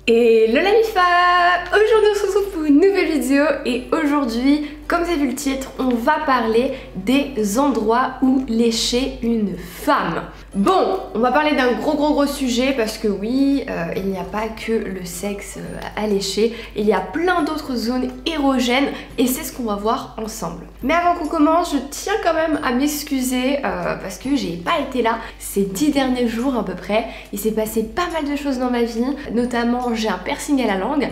Hello la MIFA! Aujourd'hui on se retrouve pour une nouvelle vidéo et aujourd'hui, comme vous avez vu le titre, on va parler des endroits où lécher une femme. Bon, on va parler d'un gros sujet parce que oui, il n'y a pas que le sexe à lécher, il y a plein d'autres zones érogènes et c'est ce qu'on va voir ensemble. Mais avant qu'on commence, je tiens quand même à m'excuser parce que j'ai pas été là ces 10 derniers jours à peu près. Il s'est passé pas mal de choses dans ma vie, notamment j'ai un piercing à la langue.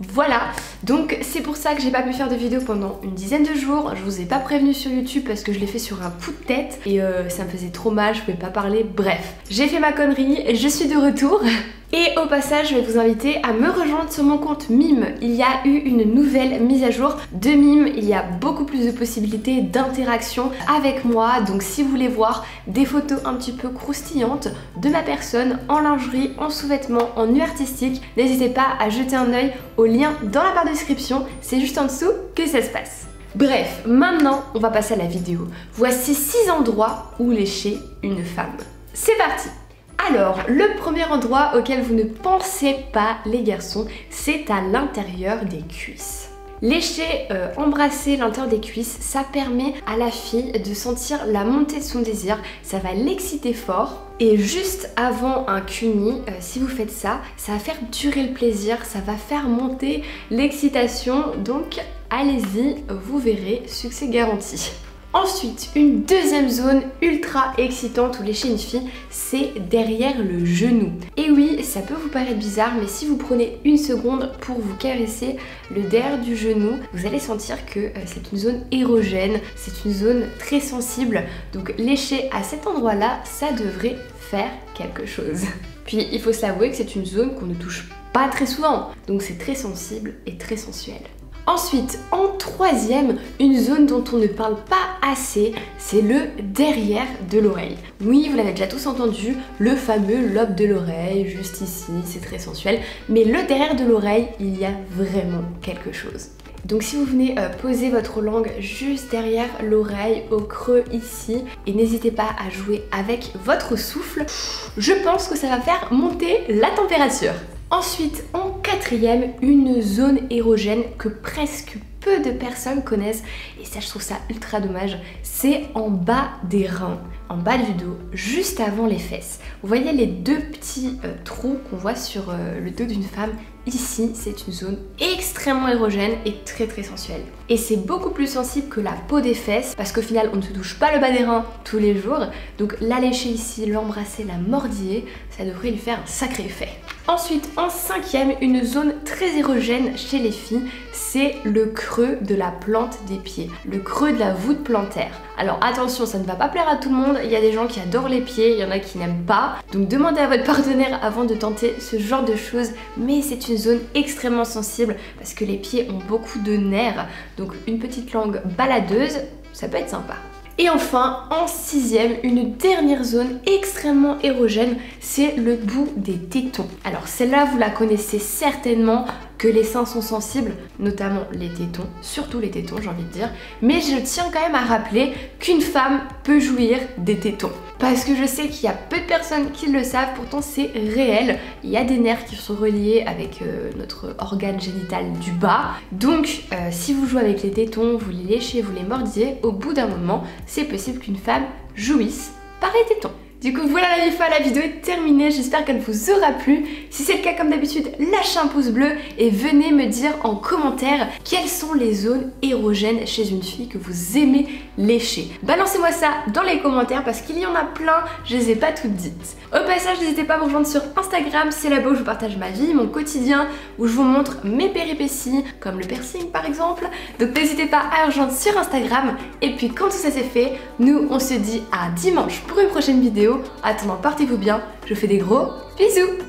Voilà, donc c'est pour ça que j'ai pas pu faire de vidéo pendant une dizaine de jours. Je vous ai pas prévenu sur YouTube parce que je l'ai fait sur un coup de tête et ça me faisait trop mal, je pouvais pas parler. Bref, j'ai fait ma connerie, je suis de retour. Et au passage, je vais vous inviter à me rejoindre sur mon compte Mime. Il y a eu une nouvelle mise à jour de Mime. Il y a beaucoup plus de possibilités d'interaction avec moi. Donc si vous voulez voir des photos un petit peu croustillantes de ma personne en lingerie, en sous-vêtements, en nu artistique, n'hésitez pas à jeter un œil au lien dans la barre de description. C'est juste en dessous que ça se passe. Bref, maintenant on va passer à la vidéo. Voici 6 endroits où lécher une femme. C'est parti! Alors, le premier endroit auquel vous ne pensez pas les garçons, c'est à l'intérieur des cuisses. Lécher, embrasser l'intérieur des cuisses, ça permet à la fille de sentir la montée de son désir, ça va l'exciter fort. Et juste avant un cuni, si vous faites ça, ça va faire durer le plaisir, ça va faire monter l'excitation, donc allez-y, vous verrez, succès garanti. Ensuite, une deuxième zone ultra excitante où lécher une fille, c'est derrière le genou. Et oui, ça peut vous paraître bizarre, mais si vous prenez une seconde pour vous caresser le derrière du genou, vous allez sentir que c'est une zone érogène, c'est une zone très sensible. Donc lécher à cet endroit-là, ça devrait faire quelque chose. Puis il faut s'avouer que c'est une zone qu'on ne touche pas très souvent, donc c'est très sensible et très sensuel. Ensuite, en troisième, une zone dont on ne parle pas assez, c'est le derrière de l'oreille. Oui, vous l'avez déjà tous entendu, le fameux lobe de l'oreille, juste ici, c'est très sensuel. Mais le derrière de l'oreille, il y a vraiment quelque chose. Donc si vous venez poser votre langue juste derrière l'oreille, au creux ici, et n'hésitez pas à jouer avec votre souffle, je pense que ça va faire monter la température. Ensuite, en quatrième, une zone érogène que presque peu de personnes connaissent, et ça je trouve ça ultra dommage, c'est en bas des reins, en bas du dos, juste avant les fesses. Vous voyez les deux petits trous qu'on voit sur le dos d'une femme. Ici, c'est une zone extrêmement érogène et très sensuelle. Et c'est beaucoup plus sensible que la peau des fesses parce qu'au final, on ne se touche pas le bas des reins tous les jours. Donc la lécher ici, l'embrasser, la mordiller, ça devrait lui faire un sacré effet. Ensuite, en cinquième, une zone très érogène chez les filles, c'est le creux de la plante des pieds, le creux de la voûte plantaire. Alors attention, ça ne va pas plaire à tout le monde, il y a des gens qui adorent les pieds, il y en a qui n'aiment pas. Donc demandez à votre partenaire avant de tenter ce genre de choses, mais c'est une zone extrêmement sensible parce que les pieds ont beaucoup de nerfs, donc une petite langue baladeuse, ça peut être sympa. Et enfin, en sixième, une dernière zone extrêmement érogène, c'est le bout des tétons. Alors celle-là, vous la connaissez certainement, que les seins sont sensibles, notamment les tétons, surtout les tétons j'ai envie de dire, mais je tiens quand même à rappeler qu'une femme peut jouir des tétons. Parce que je sais qu'il y a peu de personnes qui le savent, pourtant c'est réel, il y a des nerfs qui sont reliés avec notre organe génital du bas, donc si vous jouez avec les tétons, vous les léchez, vous les mordiez, au bout d'un moment, c'est possible qu'une femme jouisse par les tétons. Du coup voilà la MIFA, la vidéo est terminée, j'espère qu'elle vous aura plu. Si c'est le cas comme d'habitude, lâchez un pouce bleu et venez me dire en commentaire quelles sont les zones érogènes chez une fille que vous aimez lécher. Balancez-moi ça dans les commentaires parce qu'il y en a plein, je les ai pas toutes dites. Au passage, n'hésitez pas à me rejoindre sur Instagram, c'est là-bas où je vous partage ma vie, mon quotidien, où je vous montre mes péripéties, comme le piercing par exemple. Donc n'hésitez pas à me rejoindre sur Instagram. Et puis quand tout ça c'est fait, nous on se dit à dimanche pour une prochaine vidéo. Attendant, portez-vous bien, je vous fais des gros bisous.